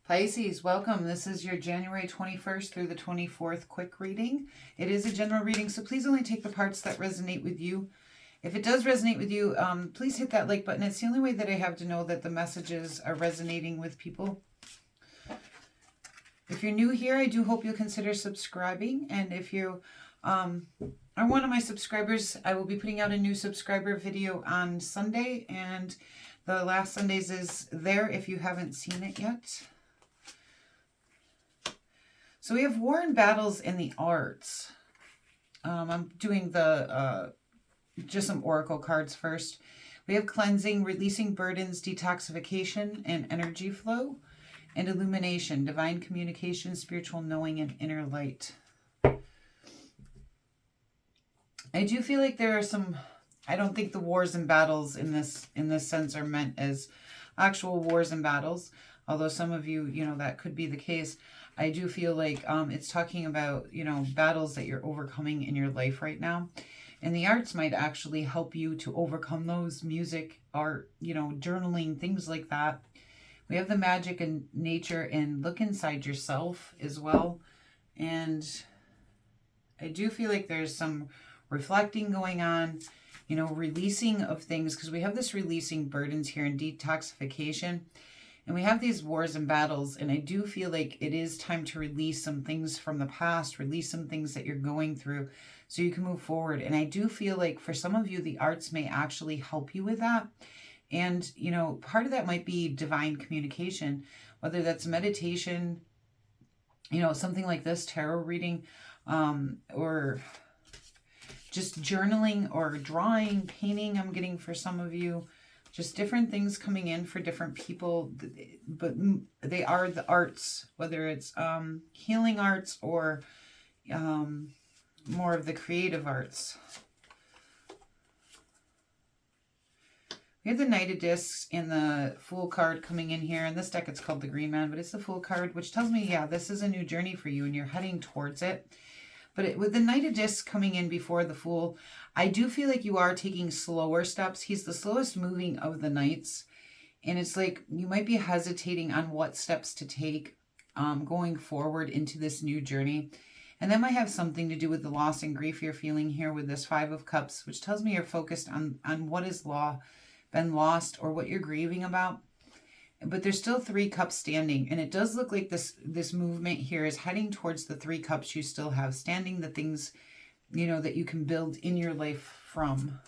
Pisces, welcome. This is your January 21st through the 24th quick reading. It is a general reading, so please only take the parts that resonate with you. If it does resonate with you, please hit that like button. It's the only way that I have to know that the messages are resonating with people. If you're new here, I do hope you'll consider subscribing. And if you are one of my subscribers, I will be putting out a new subscriber video on Sunday. And the last Sundays is there if you haven't seen it yet. So we have war and battles in the arts. I'm doing the just some oracle cards first. We have cleansing, releasing burdens, detoxification, and energy flow, and illumination, divine communication, spiritual knowing, and inner light. I do feel like there are some. I don't think the wars and battles in this sense are meant as actual wars and battles. Although some of you, that could be the case. I do feel like it's talking about, battles that you're overcoming in your life right now. And the arts might actually help you to overcome those. Music, art, journaling, things like that. We have the magic and nature and look inside yourself as well. And I do feel like there's some reflecting going on, releasing of things, because we have this releasing burdens here and detoxification. And we have these wars and battles, and I do feel like it is time to release some things from the past, release some things that you're going through so you can move forward. And I do feel like for some of you, the arts may actually help you with that. And, part of that might be divine communication, whether that's meditation, something like this, tarot reading, or just journaling or drawing, painting, I'm getting for some of you. Just different things coming in for different people, but they are the arts, whether it's healing arts or more of the creative arts. We have the Knight of Discs and the Fool card coming in here. In this deck, it's called the Green Man, but it's the Fool card, which tells me, yeah, this is a new journey for you and you're heading towards it. But with the Knight of Discs coming in before the Fool, I do feel like you are taking slower steps. He's the slowest moving of the Knights. And it's like you might be hesitating on what steps to take going forward into this new journey. And that might have something to do with the loss and grief you're feeling here with this Five of Cups, which tells me you're focused on what has been lost or what you're grieving about. But there's still 3 cups standing. And it does look like this movement here is heading towards the 3 cups you still have standing, the things, that you can build in your life from.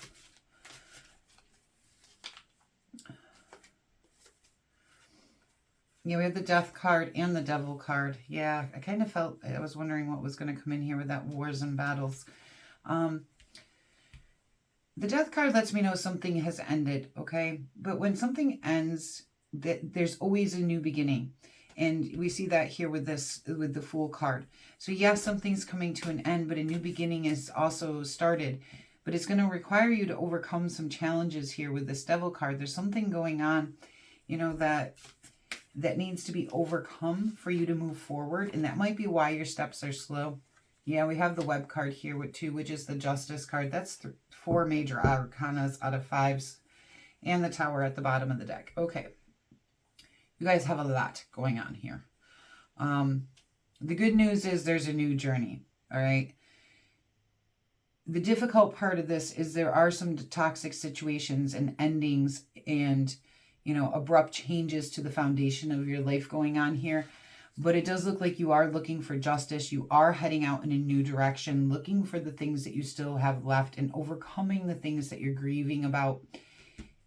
Yeah, we have the Death card and the Devil card. Yeah, I kind of felt, I was wondering what was going to come in here with that wars and battles. The Death card lets me know something has ended, okay? But when something ends, there's always a new beginning. And we see that here with the Fool card. So yes, something's coming to an end, but a new beginning is also started. But it's going to require you to overcome some challenges here with this Devil card. There's something going on, that needs to be overcome for you to move forward. And that might be why your steps are slow. Yeah, we have the Web card here with 2, which is the Justice card. That's 4 major arcanas out of 5s. And the Tower at the bottom of the deck. Okay. You guys have a lot going on here. The good news is there's a new journey, all right? The difficult part of this is there are some toxic situations and endings and, abrupt changes to the foundation of your life going on here. But it does look like you are looking for justice. You are heading out in a new direction, looking for the things that you still have left and overcoming the things that you're grieving about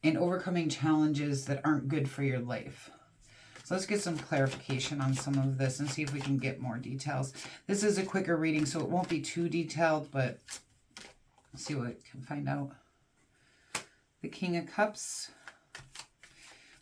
and overcoming challenges that aren't good for your life. So let's get some clarification on some of this and see if we can get more details. This is a quicker reading, so it won't be too detailed, but let's see what we can find out. The King of Cups,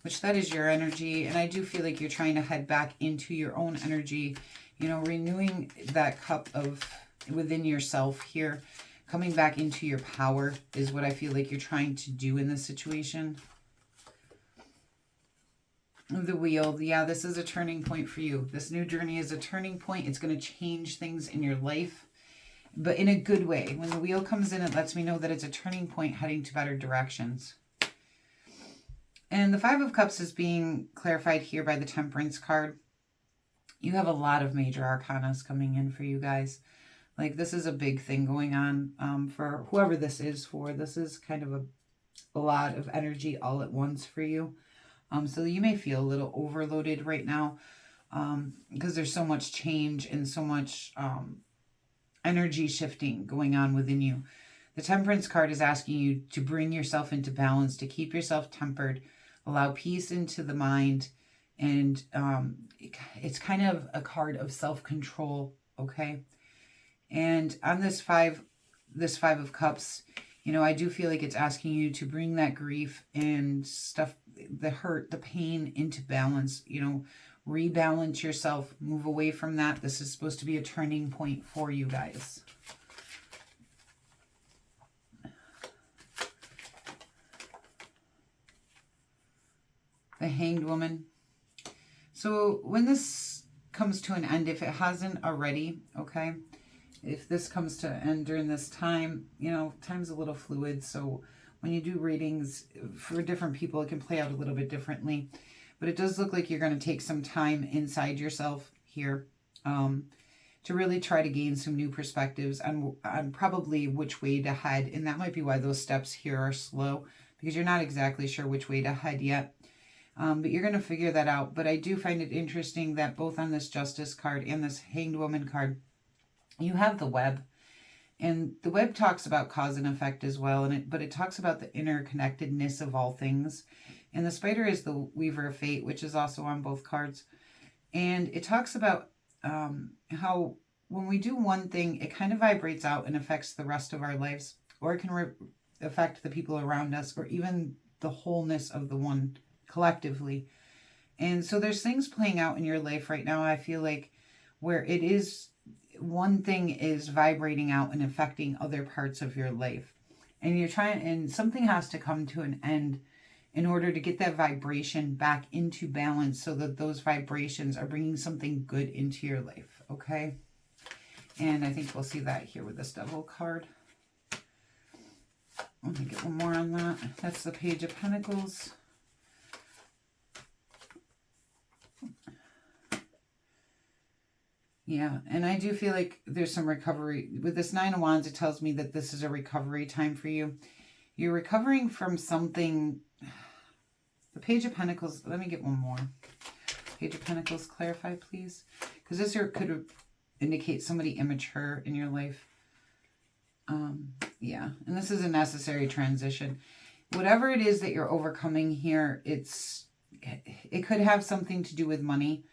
which that is your energy. And I do feel like you're trying to head back into your own energy, renewing that cup of within yourself here. Coming back into your power is what I feel like you're trying to do in this situation. The Wheel. Yeah, this is a turning point for you. This new journey is a turning point. It's going to change things in your life, but in a good way. When the Wheel comes in, it lets me know that it's a turning point heading to better directions. And the Five of Cups is being clarified here by the Temperance card. You have a lot of major arcanas coming in for you guys. Like, this is a big thing going on for whoever this is for. This is kind of a lot of energy all at once for you. So you may feel a little overloaded right now because there's so much change and so much energy shifting going on within you. The Temperance card is asking you to bring yourself into balance, to keep yourself tempered, allow peace into the mind, and it's kind of a card of self-control, okay? And on this five of cups, you know, I do feel like it's asking you to bring that grief and stuff, the hurt, the pain into balance, you know, rebalance yourself, move away from that. This is supposed to be a turning point for you guys. The Hanged Woman. So when this comes to an end, if it hasn't already, okay, if this comes to an end during this time, you know, time's a little fluid. So when you do readings for different people, it can play out a little bit differently. But it does look like you're going to take some time inside yourself here to really try to gain some new perspectives on probably which way to head. And that might be why those steps here are slow, because you're not exactly sure which way to head yet. But you're going to figure that out. But I do find it interesting that both on this Justice card and this Hanged Woman card, you have the web. And the web talks about cause and effect as well, but it talks about the interconnectedness of all things. And the spider is the Weaver of Fate, which is also on both cards. And it talks about how when we do one thing, it kind of vibrates out and affects the rest of our lives, or it can affect the people around us, or even the wholeness of the one collectively. And so there's things playing out in your life right now, I feel like, where it is one thing is vibrating out and affecting other parts of your life. And you're trying, and something has to come to an end in order to get that vibration back into balance, so that those vibrations are bringing something good into your life, okay? And I think we'll see that here with this Devil card. Let me get one more on that. That's the Page of Pentacles. Yeah, and I do feel like there's some recovery. With this Nine of Wands, it tells me that this is a recovery time for you. You're recovering from something. The Page of Pentacles, let me get one more. Page of Pentacles, clarify, please. Because this here could indicate somebody immature in your life. Yeah, and this is a necessary transition. Whatever it is that you're overcoming here, it could have something to do with money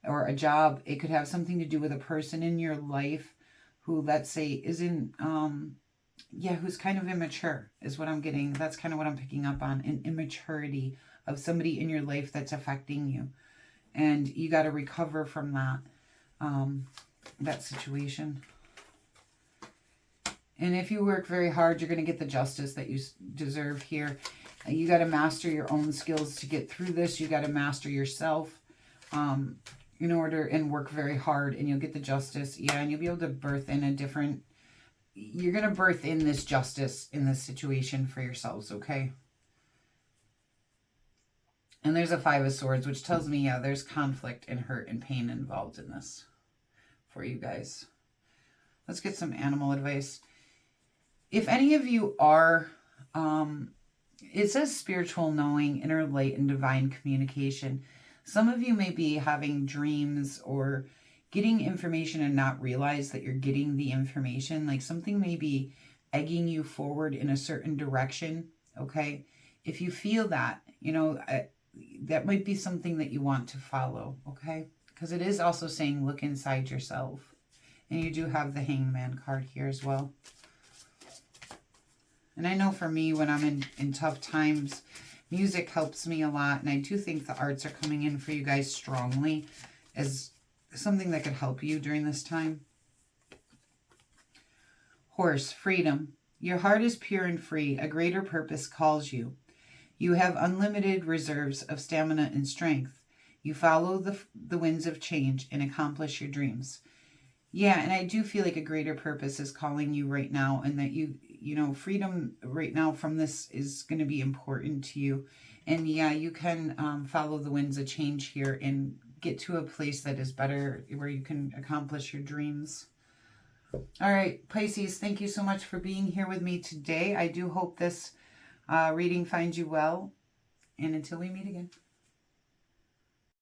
or a job. It could have something to do with a person in your life who, let's say, isn't, who's kind of immature is what I'm getting. That's kind of what I'm picking up on, an immaturity of somebody in your life that's affecting you. And you got to recover from that situation. And if you work very hard, you're going to get the justice that you deserve here. You got to master your own skills to get through this. You got to master yourself. In order, and work very hard, and you'll get the justice. Yeah, and you'll be able to birth in a different, you're going to birth in this justice in this situation for yourselves, okay? And there's a Five of Swords, which tells me, yeah, there's conflict and hurt and pain involved in this for you guys. Let's get some animal advice. If any of you are, it says spiritual knowing, inner light, and divine communication. Some of you may be having dreams or getting information and not realize that you're getting the information. Like something may be egging you forward in a certain direction, okay? If you feel that, you know, that might be something that you want to follow, okay? Because it is also saying look inside yourself. And you do have the Hangman card here as well. And I know for me, when I'm in tough times, music helps me a lot, and I do think the arts are coming in for you guys strongly as something that could help you during this time. Horse, freedom. Your heart is pure and free. A greater purpose calls you. You have unlimited reserves of stamina and strength. You follow the winds of change and accomplish your dreams. Yeah, and I do feel like a greater purpose is calling you right now, and that you know, freedom right now from this is going to be important to you. And yeah, you can follow the winds of change here and get to a place that is better, where you can accomplish your dreams. All right, Pisces, thank you so much for being here with me today. I do hope this reading finds you well. And until we meet again.